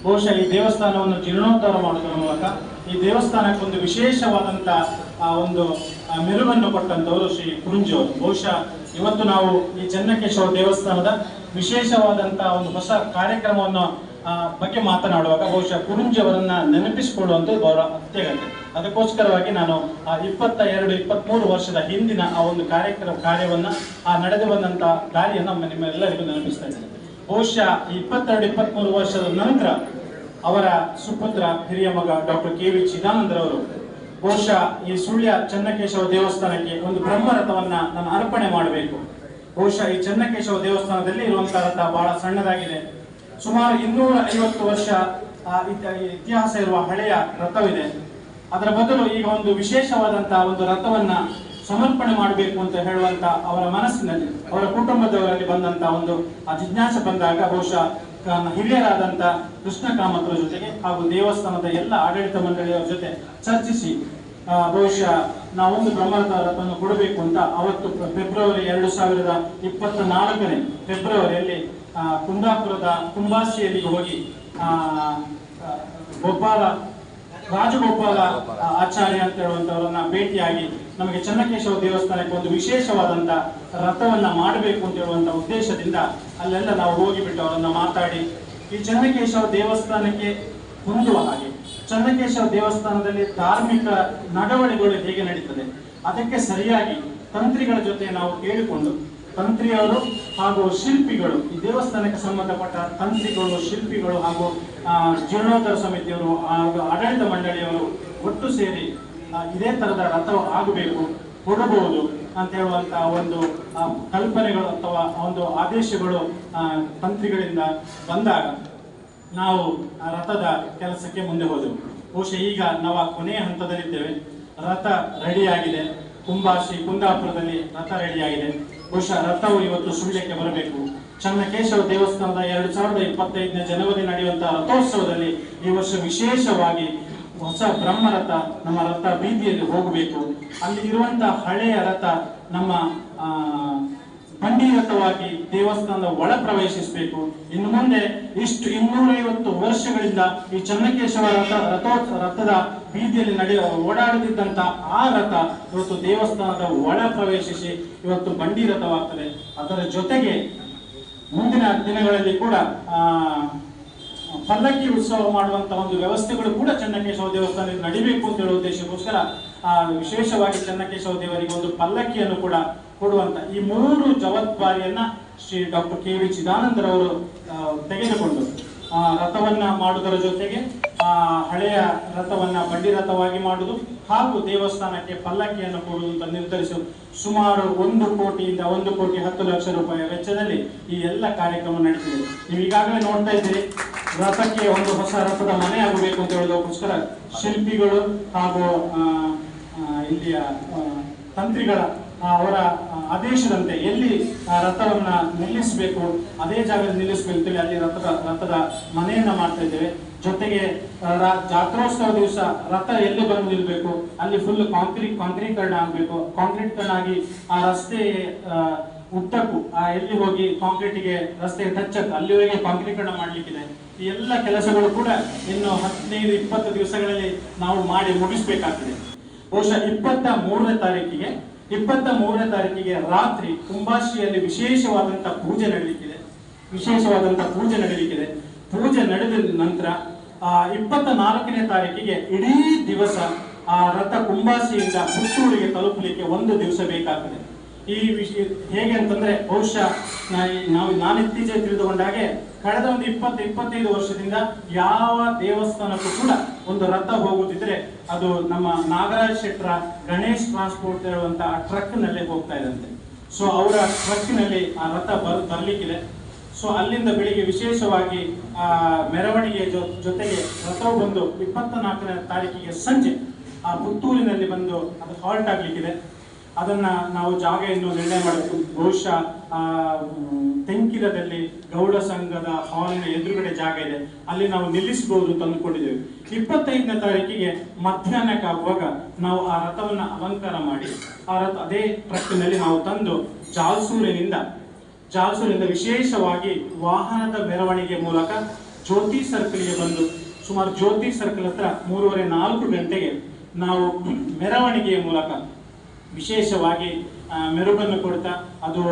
ಬಹುಶಃ ಈ ದೇವಸ್ಥಾನವನ್ನು ಜೀರ್ಣೋದ್ಧಾರ ಮಾಡುವುದರ ಮೂಲಕ ಈ ದೇವಸ್ಥಾನಕ್ಕೊಂದು ವಿಶೇಷವಾದಂಥ ಒಂದು ಮೆರುಗನ್ನು ಕೊಟ್ಟಂತವರು ಶ್ರೀ ಕುರುಂಜಿ ಅವರು. ಬಹುಶಃ ಇವತ್ತು ನಾವು ಈ ಚೆನ್ನಕೇಶವ ದೇವಸ್ಥಾನದ ವಿಶೇಷವಾದಂತಹ ಒಂದು ಹೊಸ ಕಾರ್ಯಕ್ರಮವನ್ನು ಬಗ್ಗೆ ಮಾತನಾಡುವಾಗ ಬಹುಶಃ ಕುರುಂಜಿ ಅವರನ್ನ ನೆನಪಿಸಿಕೊಳ್ಳುವಂಥದ್ದು ಬಹಳ ಅತ್ಯಗತ್ಯ. ಅದಕ್ಕೋಸ್ಕರವಾಗಿ ನಾನು 22-23 ವರ್ಷದ ಹಿಂದಿನ ಆ ಒಂದು ಕಾರ್ಯವನ್ನ ನಡೆದು ಬಂದಂತ ದಾರಿಯನ್ನು ನಿಮ್ಮೆಲ್ಲರಿಗೂ ನೆನಪಿಸ್ತಾ ಇದ್ದೇನೆ. ಬಹುಶಃ 22-23 ವರ್ಷದ ನಂತರ ಅವರ ಸುಪುತ್ರ ಹಿರಿಯ ಮಗ ಡಾಕ್ಟರ್ ಕೆ ವಿ ಚಿದಾನಂದರವರು ಬಹುಶಃ ಈ ಸುಳ್ಯ ಚೆನ್ನಕೇಶವ ದೇವಸ್ಥಾನಕ್ಕೆ ಒಂದು ಬ್ರಹ್ಮರಥವನ್ನ ನಾನು ಅರ್ಪಣೆ ಮಾಡಬೇಕು. ಬಹುಶಃ ಈ ಚೆನ್ನಕೇಶವ ದೇವಸ್ಥಾನದಲ್ಲಿ ಇರುವಂತಹ ರಥ ಬಹಳ ಸಣ್ಣದಾಗಿದೆ. ಸುಮಾರು 250 ವರ್ಷ ಇತಿಹಾಸ ಇರುವ ಹಳೆಯ ರಥವಿದೆ. ಅದರ ಬದಲು ಈಗ ಒಂದು ವಿಶೇಷವಾದಂತಹ ಒಂದು ರಥವನ್ನ ಸಮರ್ಪಣೆ ಮಾಡಬೇಕು ಅಂತ ಹೇಳುವಂತ ಅವರ ಮನಸ್ಸಿನಲ್ಲಿ, ಅವರ ಕುಟುಂಬದವರಲ್ಲಿ ಬಂದಂತ ಒಂದು ಜಿಜ್ಞಾಸೆ ಬಂದಾಗ ಬಹುಶಃ ಹಿರಿಯರಾದಂತ ಕೃಷ್ಣ ಕಾಮತರ ಜೊತೆಗೆ ಹಾಗೂ ದೇವಸ್ಥಾನದ ಎಲ್ಲ ಆಡಳಿತ ಮಂಡಳಿಯವರ ಜೊತೆ ಚರ್ಚಿಸಿ ಬಹುಶಃ ನಾವೊಂದು ಬ್ರಹ್ಮರಥ ರಥವನ್ನು ಕೊಡಬೇಕು ಅಂತ ಅವತ್ತು ಫೆಬ್ರವರಿ 2024 ಫೆಬ್ರವರಿಯಲ್ಲಿ ಕುಂದಾಪುರದ ಕುಂಬಾಸಿಯಲ್ಲಿ ಹೋಗಿ ರಾಜಗೋಪಾಲ ಆಚಾರ್ಯ ಅಂತ ಹೇಳುವಂತವರನ್ನ ಭೇಟಿಯಾಗಿ ನಮಗೆ ಚೆನ್ನಕೇಶವ ದೇವಸ್ಥಾನಕ್ಕೆ ಒಂದು ವಿಶೇಷವಾದಂತ ರಥವನ್ನ ಮಾಡಬೇಕು ಅಂತ ಹೇಳುವಂತ ಉದ್ದೇಶದಿಂದ ಅಲ್ಲೆಲ್ಲ ನಾವು ಹೋಗಿಬಿಟ್ಟು ಅವರನ್ನ ಮಾತಾಡಿ ಈ ಚೆನ್ನಕೇಶವ ದೇವಸ್ಥಾನಕ್ಕೆ ಹೊಂದುವ ಹಾಗೆ, ಚೆನ್ನಕೇಶವ ದೇವಸ್ಥಾನದಲ್ಲಿ ಧಾರ್ಮಿಕ ನಡವಳಿಕೆಗಳು ಹೇಗೆ ನಡೀತದೆ ಅದಕ್ಕೆ ಸರಿಯಾಗಿ ತಂತ್ರಿಗಳ ಜೊತೆ ನಾವು ಕೇಳಿಕೊಂಡು ತಂತ್ರಿಯವರು ಹಾಗೂ ಶಿಲ್ಪಿಗಳು, ಈ ದೇವಸ್ಥಾನಕ್ಕೆ ಸಂಬಂಧಪಟ್ಟ ತಂತ್ರಿಗಳು, ಶಿಲ್ಪಿಗಳು ಹಾಗೂ ಜೀರ್ಣೋದ್ಧಾರ ಸಮಿತಿಯವರು ಹಾಗೂ ಆಡಳಿತ ಮಂಡಳಿಯವರು ಒಟ್ಟು ಸೇರಿ ಇದೇ ತರದ ರಥ ಆಗಬೇಕು, ಕೊಡಬಹುದು ಅಂತ ಹೇಳುವಂತಹ ಒಂದು ಕಲ್ಪನೆಗಳು ಅಥವಾ ಒಂದು ಆದೇಶಗಳು ತಂತ್ರಿಗಳಿಂದ ಬಂದಾಗ ನಾವು ರಥದ ಕೆಲಸಕ್ಕೆ ಮುಂದೆ ಹೋದೆವು. ಬಹುಶಃ ಈಗ ನಾವು ಕೊನೆಯ ಹಂತದಲ್ಲಿದ್ದೇವೆ. ರಥ ರೆಡಿಯಾಗಿದೆ. ಕುಂದಾಪುರದಲ್ಲಿ ರಥ ರೆಡಿಯಾಗಿದೆ. ಬಹುಶಃ ರಥವು ಇವತ್ತು ಸುಳ್ಯಕ್ಕೆ ಬರಬೇಕು. ಚೆನ್ನಕೇಶವ ದೇವಸ್ಥಾನದ 2025 ಜನವರಿ ನಡೆಯುವಂತಹ ರಥೋತ್ಸವದಲ್ಲಿ ಈ ವರ್ಷ ವಿಶೇಷವಾಗಿ ಹೊಸ ಬ್ರಹ್ಮರಥ ನಮ್ಮ ರಥ ಬೀದಿಯಲ್ಲಿ ಹೋಗಬೇಕು. ಅಲ್ಲಿ ಇರುವಂತಹ ಹಳೆಯ ರಥ ನಮ್ಮ ಬಂಡಿ ರಥವಾಗಿ ದೇವಸ್ಥಾನದ ಒಳ ಪ್ರವೇಶಿಸಬೇಕು. ಇನ್ನು ಮುಂದೆ ಇಷ್ಟು 250 ವರ್ಷಗಳಿಂದ ಈ ಚೆನ್ನಕೇಶವ ರಥದ ಬೀದಿಯಲ್ಲಿ ಓಡಾಡುತ್ತಿದ್ದಂತ ಆ ರಥ ಇವತ್ತು ದೇವಸ್ಥಾನದ ಒಳ ಪ್ರವೇಶಿಸಿ ಇವತ್ತು ಬಂಡಿ ರಥವಾಗ್ತದೆ. ಅದರ ಜೊತೆಗೆ ಮುಂದಿನ ದಿನಗಳಲ್ಲಿ ಕೂಡ ಪಲ್ಲಕ್ಕಿ ಉತ್ಸವ ಮಾಡುವಂತ ಒಂದು ವ್ಯವಸ್ಥೆಗಳು ಕೂಡ ಚೆನ್ನಕೇಶವ ದೇವಸ್ಥಾನದಲ್ಲಿ ನಡಿಬೇಕು ಅಂತ ಹೇಳುವ ಉದ್ದೇಶಕ್ಕೋಸ್ಕರ ವಿಶೇಷವಾಗಿ ಚೆನ್ನಕೇಶವ ದೇವರಿಗೆ ಒಂದು ಪಲ್ಲಕ್ಕಿಯನ್ನು ಕೂಡ ಕೊಡುವಂತ ಈ 3 ಜವಾಬ್ದಾರಿಯನ್ನ ಶ್ರೀ ಡಾಕ್ಟರ್ ಕೆ ವಿ ಚಿದಾನಂದರವರು ತೆಗೆದುಕೊಂಡು ರಥವನ್ನ ಮಾಡುವುದರ ಜೊತೆಗೆ ಹಳೆಯ ರಥವನ್ನ ಬಂಡಿ ರಥವಾಗಿ ಮಾಡುವುದು ಹಾಗೂ ದೇವಸ್ಥಾನಕ್ಕೆ ಪಲ್ಲಕ್ಕಿಯನ್ನು ಕೊಡುವುದು ಅಂತ ನಿರ್ಧರಿಸಿ ಸುಮಾರು 1 ಕೋಟಿಯಿಂದ 1,10,00,000 ರೂಪಾಯಿ ವೆಚ್ಚದಲ್ಲಿ ಈ ಎಲ್ಲ ಕಾರ್ಯಕ್ರಮ ನಡೀತಿದೆ. ನೀವು ಈಗಾಗಲೇ ನೋಡ್ತಾ ಇದ್ದೀರಿ, ರಥಕ್ಕೆ ಒಂದು ಹೊಸ ರಥದ ಮನೆ ಆಗಬೇಕು ಅಂತ ಹೇಳೋದಕ್ಕೋಸ್ಕರ ಶಿಲ್ಪಿಗಳು ಹಾಗೂ ಇಲ್ಲಿಯ ತಂತ್ರಿಗಳ ಅವರ ಆದೇಶದಂತೆ ಎಲ್ಲಿ ರಥವನ್ನ ನಿಲ್ಲಿಸಬೇಕು ಅದೇ ಜಾಗದಲ್ಲಿ ನಿಲ್ಲಿಸಬೇಕು ಅಂತೇಳಿ ಅಲ್ಲಿ ರಥದ ಮನೆಯನ್ನ ಮಾಡ್ತಾ ಇದ್ದೇವೆ. ಜೊತೆಗೆ ಜಾತ್ರೋತ್ಸವ ದಿವಸ ರಥ ಎಲ್ಲಿ ಬಂದು ನಿಲ್ಬೇಕು ಅಲ್ಲಿ ಫುಲ್ ಕಾಂಕ್ರೀಕರಣ ಆಗಬೇಕು. ಕಾಂಕ್ರೀಕರಣ ಆಗಿ ಆ ರಸ್ತೆ ಉದ್ದಕ್ಕೂ ಎಲ್ಲಿ ಹೋಗಿ ಕಾಂಕ್ರೀಟಿಗೆ ರಸ್ತೆ ಟಚ್ ಅಲ್ಲಿವರೆಗೆ ಕಾಂಕ್ರೀಕರಣ ಮಾಡ್ಲಿಕ್ಕಿದೆ. ಈ ಎಲ್ಲ ಕೆಲಸಗಳು ಕೂಡ ಇನ್ನು 15-20 ದಿವಸಗಳಲ್ಲಿ ನಾವು ಮಾಡಿ ಮುಗಿಸ್ಬೇಕಾಗ್ತದೆ. ಬಹುಶಃ 23ನೇ ತಾರೀಕಿಗೆ ರಾತ್ರಿ ಕುಂಬಾಶ್ರೀಯಲ್ಲಿ ವಿಶೇಷವಾದಂತಹ ಪೂಜೆ ನಡೀಲಿಕ್ಕಿದೆ. ಪೂಜೆ ನಡೆದ ನಂತರ 24ನೇ ತಾರೀಕಿಗೆ ಇಡೀ ದಿವಸ ಆ ರಥ ಕುಂಬಾಸಿಯಿಂದ ಪುತ್ತೂರಿಗೆ ತಲುಪಲಿಕ್ಕೆ 1 ದಿವಸ ಬೇಕಾಗ್ತದೆ. ಈ ವಿಷಯ ಹೇಗೆ ಅಂತಂದ್ರೆ ಬಹುಶಃ ನಾನು ಇತ್ತೀಚೆಗೆ ತಿಳಿದುಕೊಂಡಾಗೆ ಕಳೆದ ಒಂದು 20-25 ವರ್ಷದಿಂದ ಯಾವ ದೇವಸ್ಥಾನಕ್ಕೂ ಕೂಡ ಒಂದು ರಥ ಹೋಗುತ್ತಿದ್ರೆ ಅದು ನಮ್ಮ ನಾಗರಾಜ್ ಶೆಟ್ಟರ ಗಣೇಶ್ ಟ್ರಾನ್ಸ್ಪೋರ್ಟ್ ಹೇಳುವಂತಹ ಟ್ರಕ್ ನಲ್ಲಿ ಹೋಗ್ತಾ ಇದಂತೆ. ಸೊ ಅವರ ಟ್ರಕ್ ನಲ್ಲಿ ಆ ರಥ ಬರ್ಲಿಕ್ಕಿದೆ. ಸೊ ಅಲ್ಲಿಂದ ಬೆಳಿಗ್ಗೆ ವಿಶೇಷವಾಗಿ ಮೆರವಣಿಗೆ ಜೊತೆಗೆ ರಥವು ಬಂದು 24ನೇ ತಾರೀಕಿಗೆ ಸಂಜೆ ಆ ಪುತ್ತೂರಿನಲ್ಲಿ ಬಂದು ಅದು ಹಾಲ್ಟ್ ಆಗ್ಲಿಕ್ಕಿದೆ. ಅದನ್ನ ನಾವು ಜಾಗ ಇನ್ನು ನಿರ್ಣಯ ಮಾಡಬೇಕು. ಬಹುಶಃ ತೆಂಕಿಲದಲ್ಲಿ ಗೌಡ ಸಂಘದ ಹಾಲಿನ ಎದುರುಗಡೆ ಜಾಗ ಇದೆ, ಅಲ್ಲಿ ನಾವು ನಿಲ್ಲಿಸಬಹುದು ಅಂತ ಅಂದ್ಕೊಂಡಿದ್ದೇವೆ. 25ನೇ ತಾರೀಕಿಗೆ ಮಧ್ಯಾಹ್ನಕ್ಕೆ ಆಗುವಾಗ ನಾವು ಆ ರಥವನ್ನ ಅಲಂಕಾರ ಮಾಡಿ ಆ ರಥ ಅದೇ ಟ್ರಕ್ನಲ್ಲಿ ನಾವು ತಂದು ಜಾಲ್ಸೂರಿನಿಂದ ವಿಶೇಷವಾಗಿ ವಾಹನದ ಮೆರವಣಿಗೆ ಮೂಲಕ ಜ್ಯೋತಿ ಸರ್ಕಲ್ಗೆ ಬಂದು ಸುಮಾರು ಜ್ಯೋತಿ ಸರ್ಕಲ್ ಹತ್ರ 3:30-4 ಗಂಟೆಗೆ ನಾವು ಮೆರವಣಿಗೆಯ ಮೂಲಕ ವಿಶೇಷವಾಗಿ ಮೆರುಗನ್ನು ಕೊಡ್ತಾ, ಅದು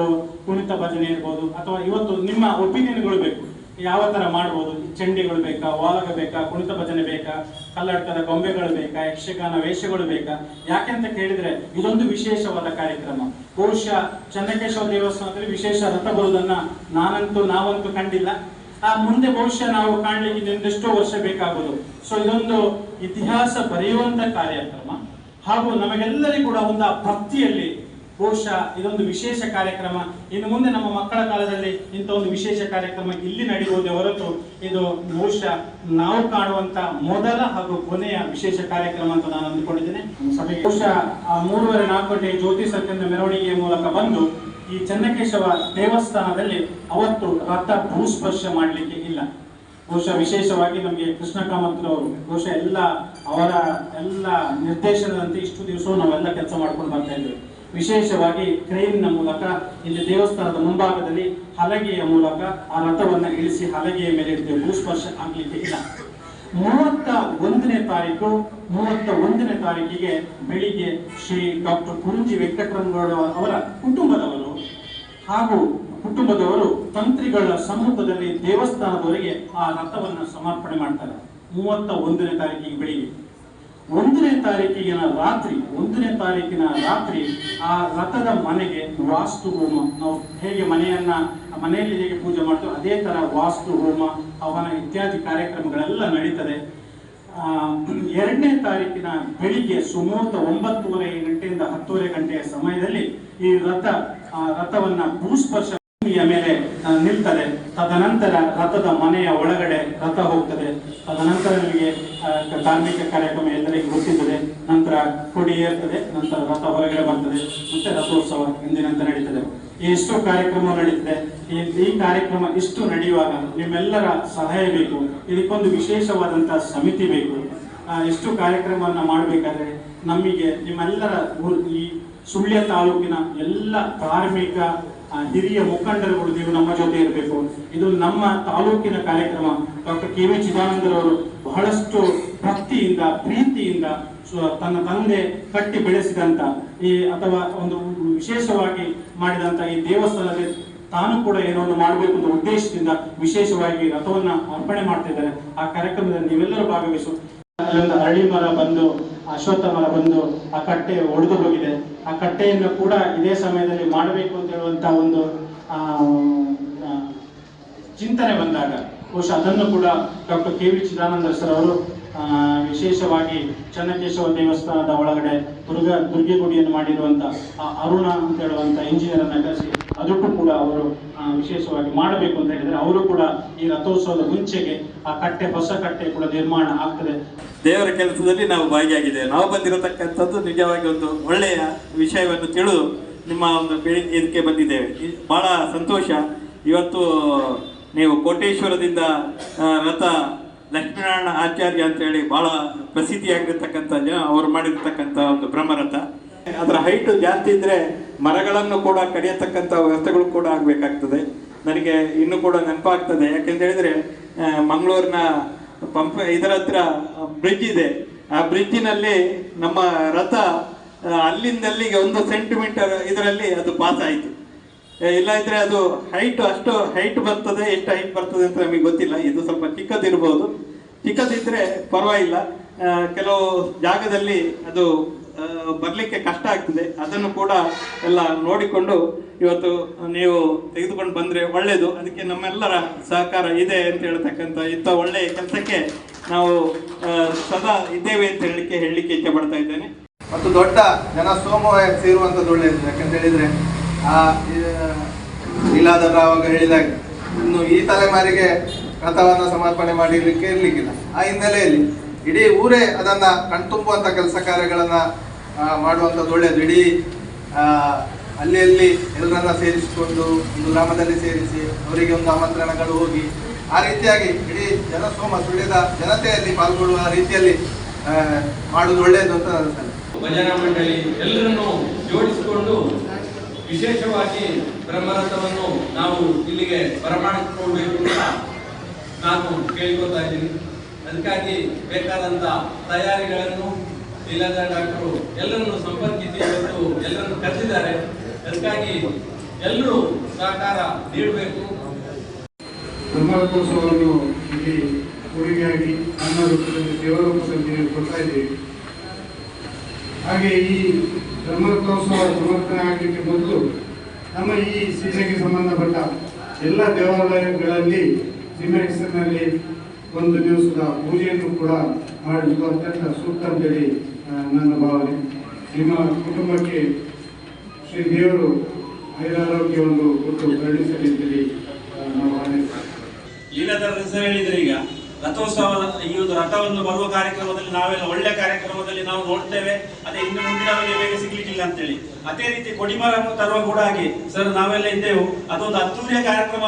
ಕುಣಿತ ಭಜನೆ ಇರ್ಬೋದು ಅಥವಾ ಇವತ್ತು ನಿಮ್ಮ ಒಪಿನಿಯನ್ಗಳು ಬೇಕು, ಯಾವ ತರ ಮಾಡ್ಬೋದು, ಚಂಡಿಗಳು ಬೇಕಾ, ವಾಲಕ ಬೇಕಾ, ಕುಣಿತ ಭಜನೆ ಬೇಕಾ, ಕಲ್ಲಡ್ಕದ ಗೊಂಬೆಗಳು ಬೇಕಾ, ಯಕ್ಷಗಾನ ವೇಷಗಳು ಬೇಕಾ, ಯಾಕೆಂತ ಕೇಳಿದ್ರೆ ಇದೊಂದು ವಿಶೇಷವಾದ ಕಾರ್ಯಕ್ರಮ. ಬಹುಶಃ ಚನ್ನಕೇಶವ ದೇವಸ್ಥಾನದಲ್ಲಿ ವಿಶೇಷ ರಥ ಬರುವುದನ್ನ ನಾವಂತೂ ಕಂಡಿಲ್ಲ. ಮುಂದೆ ಬಹುಶಃ ನಾವು ಕಾಣ್ಲಿಕ್ಕೆ ಇನ್ನೊಂದೆಷ್ಟೋ ವರ್ಷ ಬೇಕಾಗುವುದು. ಸೊ ಇದೊಂದು ಇತಿಹಾಸ ಬರೆಯುವಂತ ಕಾರ್ಯಕ್ರಮ ಹಾಗೂ ನಮಗೆಲ್ಲರಿಗೂ ಕೂಡ ಒಂದು ಭಕ್ತಿಯಲ್ಲಿ ಬಹುಶಃ ಇದೊಂದು ವಿಶೇಷ ಕಾರ್ಯಕ್ರಮ. ಇನ್ನು ಮುಂದೆ ನಮ್ಮ ಮಕ್ಕಳ ಕಾಲದಲ್ಲಿ ಇಂಥ ಒಂದು ವಿಶೇಷ ಕಾರ್ಯಕ್ರಮ ಇಲ್ಲಿ ನಡೆಯುವುದೇ ಹೊರತು ಇದು ಬಹುಶಃ ನಾವು ಕಾಣುವಂತ ಮೊದಲ ಹಾಗೂ ಕೊನೆಯ ವಿಶೇಷ ಕಾರ್ಯಕ್ರಮ ಅಂತ ನಾನು ಅಂದುಕೊಂಡಿದ್ದೇನೆ. ಸಭೆಗೆ ಬಹುಶಃ 3:30-4 ಗಂಟೆ ಜ್ಯೋತಿ ಸರ್ಕಲ್ನ ಮೆರವಣಿಗೆಯ ಮೂಲಕ ಬಂದು ಈ ಚನ್ನಕೇಶವ ದೇವಸ್ಥಾನದಲ್ಲಿ ಅವತ್ತು ರಥ ಭೂಸ್ಪರ್ಶ ಮಾಡಲಿಕ್ಕೆ ಇಲ್ಲ. ಬಹುಶಃ ವಿಶೇಷವಾಗಿ ನಮಗೆ ಕೃಷ್ಣ ಕಾಮತ್ರವರು ಬಹುಶಃ ಅವರ ಎಲ್ಲ ನಿರ್ದೇಶನದಂತೆ ಇಷ್ಟು ದಿವಸ ನಾವೆಲ್ಲ ಕೆಲಸ ಮಾಡ್ಕೊಂಡು ಬರ್ತಾ ಇದ್ದೇವೆ. ವಿಶೇಷವಾಗಿ ಕ್ರೇನ್ನ ಮೂಲಕ ಇಲ್ಲಿ ದೇವಸ್ಥಾನದ ಮುಂಭಾಗದಲ್ಲಿ ಹಲಗೆಯ ಮೂಲಕ ಆ ರಥವನ್ನ ಇಳಿಸಿ ಹಲಗೆಯ ಮೇಲೆ ಇಡ್ತೇವೆ. ಭೂಸ್ಪರ್ಶ ಆಗ್ಲಿಕ್ಕೆ ಇಲ್ಲ. 31ನೇ ತಾರೀಕಿಗೆ ಬೆಳಿಗ್ಗೆ ಶ್ರೀ ಡಾಕ್ಟರ್ ಕುರುಂಜಿ ವೆಂಕಟರಂಗೌಡ ಅವರ ಕುಟುಂಬದವರು ತಂತ್ರಿಗಳ ಸಮ್ಮುಖದಲ್ಲಿ ದೇವಸ್ಥಾನದವರೆಗೆ ಆ ರಥವನ್ನು ಸಮರ್ಪಣೆ ಮಾಡ್ತಾರೆ. 31ನೇ ತಾರೀಕಿಗೆ ಬೆಳಿಗ್ಗೆ. 1ನೇ ತಾರೀಕಿನ ರಾತ್ರಿ ಆ ರಥದ ಮನೆಗೆ ವಾಸ್ತು ಹೋಮ, ನಾವು ಹೇಗೆ ಮನೆಯಲ್ಲಿ ಹೇಗೆ ಪೂಜೆ ಮಾಡ್ತೇವೆ ಅದೇ ತರ ವಾಸ್ತು ಹೋಮ, ಹವನ ಇತ್ಯಾದಿ ಕಾರ್ಯಕ್ರಮಗಳೆಲ್ಲ ನಡೀತದೆ. 2ನೇ ತಾರೀಕಿನ ಬೆಳಿಗ್ಗೆ ಸುಮಾರು 9:30 ಗಂಟೆಯಿಂದ 10:30 ಗಂಟೆಯ ಸಮಯದಲ್ಲಿ ಈ ರಥವನ್ನ ಭೂಸ್ಪರ್ಶ ಮೇಲೆ ನಿಲ್ತದೆ. ತದನಂತರ ರಥದ ಮನೆಯ ಒಳಗಡೆ ರಥ ಹೋಗ್ತದೆ. ತದನಂತರ ನಿಮಗೆ ಧಾರ್ಮಿಕ ಕಾರ್ಯಕ್ರಮ ಎಲ್ಲರಿಗೂ ಗೊತ್ತಿರ್ತದೆ. ನಂತರ ಕೊಡಿ ಏರ್ತದೆ, ನಂತರ ರಥ ಹೊರಗಡೆ ಬರ್ತದೆ, ಮತ್ತೆ ರಥೋತ್ಸವ ಎಂದಿನಂತೆ ನಡೀತದೆ. ಎಷ್ಟು ಕಾರ್ಯಕ್ರಮ ನಡೀತದೆ. ಈ ಕಾರ್ಯಕ್ರಮ ಇಷ್ಟು ನಡೆಯುವಾಗ ನಿಮ್ಮೆಲ್ಲರ ಸಹಾಯ ಬೇಕು. ಇದಕ್ಕೊಂದು ವಿಶೇಷವಾದಂತಹ ಸಮಿತಿ ಬೇಕು. ಎಷ್ಟು ಕಾರ್ಯಕ್ರಮವನ್ನ ಮಾಡಬೇಕಾದ್ರೆ ನಮಗೆ ನಿಮ್ಮೆಲ್ಲರ ಈ ಸುಳ್ಯ ತಾಲೂಕಿನ ಎಲ್ಲ ಧಾರ್ಮಿಕ ಹಿರಿಯ ಮುಖಂಡರುಗಳು ನೀವು ನಮ್ಮ ಜೊತೆ ಇರಬೇಕು. ಇದು ನಮ್ಮ ತಾಲೂಕಿನ ಕಾರ್ಯಕ್ರಮ. ಡಾಕ್ಟರ್ ಕೆ ವಿ ಚಿದಾನಂದರವರು ಬಹಳಷ್ಟು ಭಕ್ತಿಯಿಂದ ಪ್ರೀತಿಯಿಂದ ತನ್ನ ತಂದೆ ಕಟ್ಟಿ ಬೆಳೆಸಿದಂತ ಅಥವಾ ಒಂದು ವಿಶೇಷವಾಗಿ ಮಾಡಿದಂತ ಈ ದೇವಸ್ಥಾನದಲ್ಲಿ ತಾನು ಕೂಡ ಏನೋ ಒಂದು ಮಾಡಬೇಕು ಅನ್ನೋ ಉದ್ದೇಶದಿಂದ ವಿಶೇಷವಾಗಿ ರಥವನ್ನ ಅರ್ಪಣೆ ಮಾಡ್ತಿದ್ದಾರೆ. ಆ ಕಾರ್ಯಕ್ರಮದಲ್ಲಿ ನೀವೆಲ್ಲರೂ ಭಾಗವಹಿಸು. ಅಲ್ಲೊಂದು ಅರಳಿ ಮರ ಬಂದು, ಅಶ್ವತ್ಥ ಮರ ಬಂದು ಆ ಕಟ್ಟೆ ಒಡೆದು ಹೋಗಿದೆ. ಆ ಕಟ್ಟೆಯನ್ನು ಕೂಡ ಇದೇ ಸಮಯದಲ್ಲಿ ಮಾಡಬೇಕು ಅಂತ ಹೇಳುವಂತ ಒಂದು ಚಿಂತನೆ ಬಂದಾಗ ಬಹುಶಃ ಅದನ್ನು ಕೂಡ doctor K V Chidananda sir ಅವರು ವಿಶೇಷವಾಗಿ ಚನ್ನಕೇಶವ ದೇವಸ್ಥಾನದ ಒಳಗಡೆ ದುರ್ಗೆ ಗುಡಿಯನ್ನು ಮಾಡಿರುವಂತ ಅರುಣ ಅಂತ ಹೇಳುವಂತ ಇಂಜಿನಿಯರ್ ಅನ್ನ ಕರೆಸಿ ಅದಕ್ಕೂ ಕೂಡ ಅವರು ವಿಶೇಷವಾಗಿ ಮಾಡಬೇಕು ಅಂತ ಹೇಳಿದ್ರೆ ಅವರು ಕೂಡ ಈ ರಥೋತ್ಸವದ ಮುಂಚೆಗೆ ಆ ಹೊಸ ಕಟ್ಟೆ ಕೂಡ ನಿರ್ಮಾಣ ಆಗ್ತದೆ. ದೇವರ ಕೆಲಸದಲ್ಲಿ ನಾವು ಭಾಗಿಯಾಗಿದ್ದೇವೆ. ನಾವು ಬಂದಿರತಕ್ಕಂಥದ್ದು ನಿಜವಾಗಿ ಒಂದು ಒಳ್ಳೆಯ ವಿಷಯವನ್ನು ತಿಳಿದು ನಿಮ್ಮ ಒಂದು ಇದಕ್ಕೆ ಬಂದಿದ್ದೇವೆ. ಬಹಳ ಸಂತೋಷ. ಇವತ್ತು ನೀವು ಕೋಟೇಶ್ವರದಿಂದ ರಥ ಲಕ್ಷ್ಮೀನಾರಾಯಣ ಆಚಾರ್ಯ ಅಂತ ಹೇಳಿ ಬಹಳ ಪ್ರಸಿದ್ಧಿಯಾಗಿರ್ತಕ್ಕಂಥ ಜನ ಅವರು ಮಾಡಿರ್ತಕ್ಕಂಥ ಒಂದು ಬ್ರಹ್ಮರಥ. ಅದರ ಹೈಟ್ ಜಾಸ್ತಿ ಇದ್ರೆ ಮರಗಳನ್ನು ಕೂಡ ಕಡಿಯತಕ್ಕಂಥ ವ್ಯವಸ್ಥೆಗಳು ಕೂಡ ಆಗಬೇಕಾಗ್ತದೆ. ನನಗೆ ಇನ್ನೂ ಕೂಡ ನೆನಪಾಗ್ತದೆ. ಯಾಕೆಂತ ಹೇಳಿದ್ರೆ ಮಂಗಳೂರಿನ ಇದರ ಹತ್ರ ಬ್ರಿಡ್ಜ್ ಇದೆ. ಆ ಬ್ರಿಡ್ಜಿನಲ್ಲಿ ನಮ್ಮ ರಥ ಅಲ್ಲಿಂದ ಅಲ್ಲಿಗೆ 1 ಸೆಂಟಿಮೀಟರ್ ಇದರಲ್ಲಿ ಅದು ಪಾಸ್ ಆಯಿತು. ಇಲ್ಲ ಇದ್ರೆ ಅದು ಅಷ್ಟು ಹೈಟ್ ಬರ್ತದೆ, ಎಷ್ಟು ಹೈಟ್ ಬರ್ತದೆ ಅಂತ ನಮಗೆ ಗೊತ್ತಿಲ್ಲ. ಇದು ಸ್ವಲ್ಪ ಚಿಕ್ಕದಿರ್ಬೋದು. ಚಿಕ್ಕದಿದ್ರೆ ಪರವಾಗಿಲ್ಲ. ಕೆಲವು ಜಾಗದಲ್ಲಿ ಅದು ಬರಲಿಕ್ಕೆ ಕಷ್ಟ ಆಗ್ತದೆ. ಅದನ್ನು ಕೂಡ ಎಲ್ಲ ನೋಡಿಕೊಂಡು ಇವತ್ತು ನೀವು ತೆಗೆದುಕೊಂಡು ಬಂದರೆ ಒಳ್ಳೆಯದು. ಅದಕ್ಕೆ ನಮ್ಮೆಲ್ಲರ ಸಹಕಾರ ಇದೆ ಅಂತ ಹೇಳ್ತಕ್ಕಂಥ ಇಂಥ ಒಳ್ಳೆಯ ಕೆಲಸಕ್ಕೆ ನಾವು ಸದಾ ಇದ್ದೇವೆ ಅಂತ ಹೇಳಲಿಕ್ಕೆ ಇಚ್ಛೆ ಪಡ್ತಾ ಇದ್ದೇನೆ. ಮತ್ತು ದೊಡ್ಡ ಜನಸಮೂಹ ಸೇರುವಂಥದ್ದು ಒಳ್ಳೆಯದು. ಯಾಕಂತ ಹೇಳಿದರೆ ಲೀಲಾಧರ ಆವಾಗ ಹೇಳಿದಾಗ ಇನ್ನು ಈ ತಲೆಮಾರಿಗೆ ರಥವನ್ನು ಸಮರ್ಪಣೆ ಮಾಡಲಿಕ್ಕೆ ಇರಲಿಕ್ಕಿಲ್ಲ. ಆ ಹಿನ್ನೆಲೆಯಲ್ಲಿ ಇಡೀ ಊರೇ ಅದನ್ನು ಕಣ್ತುಂಬುವಂಥ ಕೆಲಸ ಕಾರ್ಯಗಳನ್ನು ಮಾಡುವಂಥದ್ದು ಒಳ್ಳೆಯದು. ಇಡೀ ಅಲ್ಲಿ ಎಲ್ಲರನ್ನ ಸೇರಿಸಿಕೊಂಡು ಒಂದು ಗ್ರಾಮದಲ್ಲಿ ಸೇರಿಸಿ ಅವರಿಗೆ ಒಂದು ಆಮಂತ್ರಣಗಳು ಹೋಗಿ ಆ ರೀತಿಯಾಗಿ ಇಡೀ ಸುಳ್ಯದ ಜನತೆಯಲ್ಲಿ ಪಾಲ್ಗೊಳ್ಳುವ ರೀತಿಯಲ್ಲಿ ಮಾಡುವುದು ಒಳ್ಳೆಯದು ಅಂತ ಅನಿಸ್ತದೆ. ಭಜನಾ ಮಂಡಳಿ ಎಲ್ಲರನ್ನು ಜೋಡಿಸಿಕೊಂಡು ವಿಶೇಷವಾಗಿ ಬ್ರಹ್ಮರಥವನ್ನು ನಾವು ಇಲ್ಲಿಗೆ ಬರಮಾಡಿಕೊಳ್ಳಬೇಕು ಅಂತ ನಾನು ಕೇಳ್ಕೊತಾ ಇದ್ದೀನಿ. ಅದಕ್ಕಾಗಿ ಬೇಕಾದಂತ ತಯಾರಿಗಳನ್ನು ಇಲ್ಲದ ಡಾಕ್ಟರು ಎಲ್ಲರನ್ನು ಸಂಪರ್ಕಿಸಿ ಇವತ್ತು ಎಲ್ಲರನ್ನು ಕರೆಸಿದ್ದಾರೆ. ಅದಕ್ಕಾಗಿ ಎಲ್ಲರೂ ಸಹಕಾರ ನೀಡಬೇಕು. ಬ್ರಹ್ಮರಥೋತ್ಸವವನ್ನು ಇಲ್ಲಿ ಕೊಡುಗೆಯಾಗಿ ನನ್ನ ರೂಪದಲ್ಲಿ ದೇವರೂಪದಲ್ಲಿ ಕೊಡ್ತಾ ಇದ್ದೀವಿ. ಹಾಗೆ ಈ ಬ್ರಹ್ಮರಥೋತ್ಸವ ಸಮರ್ಪಣೆ ಆಗಲಿಕ್ಕೆ ಮೊದಲು ನಮ್ಮ ಈ ಸೀಮೆಗೆ ಸಂಬಂಧಪಟ್ಟ ಎಲ್ಲ ದೇವಾಲಯಗಳಲ್ಲಿ ಸೀಮೆ ಹೆಸರಿನಲ್ಲಿ ಒಂದು ದಿವಸದ ಪೂಜೆಯನ್ನು ಕೂಡ ಮಾಡಲಿಕ್ಕೆ ಅತ್ಯಂತ ಸೂಕ್ತ ಅಂತೇಳಿ ನನ್ನ ಭಾವನೆ. ನಿಮ್ಮ ಕುಟುಂಬಕ್ಕೆ ಶ್ರೀ ದೇವರು ಐರಾರೋಗ್ಯವನ್ನು ಕೊಟ್ಟು ಕರುಣಿಸಲಿ ಅಂತೇಳಿ ನಾವು ಹಾರೈಸ್ತೇವೆ. ಲೀಲಾಧರ ಹೆಸರು ಹೇಳಿದ್ರೆ ಈಗ ರಥೋತ್ಸವ ಈ ಒಂದು ರಥವನ್ನು ಬರುವ ಕಾರ್ಯಕ್ರಮದಲ್ಲಿ ನಾವೆಲ್ಲ ಒಳ್ಳೆ ಕಾರ್ಯಕ್ರಮದಲ್ಲಿ ನಾವು ನೋಡ್ತೇವೆ. ಅದೇ ಇನ್ನು ಮುಂದಿನವರಿಗೆ ಬೇಗ ಸಿಗ್ಲಿಕ್ಕಿಲ್ಲ ಅಂತೇಳಿ. ಅದೇ ರೀತಿ ಕೊಡಿಮರ ತರುವ ಕೂಡ ಹಾಗೆ ಸರ್ ನಾವೆಲ್ಲ ಇದ್ದೆವು. ಅದೊಂದು ಅದ್ದೂರಿಯ ಕಾರ್ಯಕ್ರಮ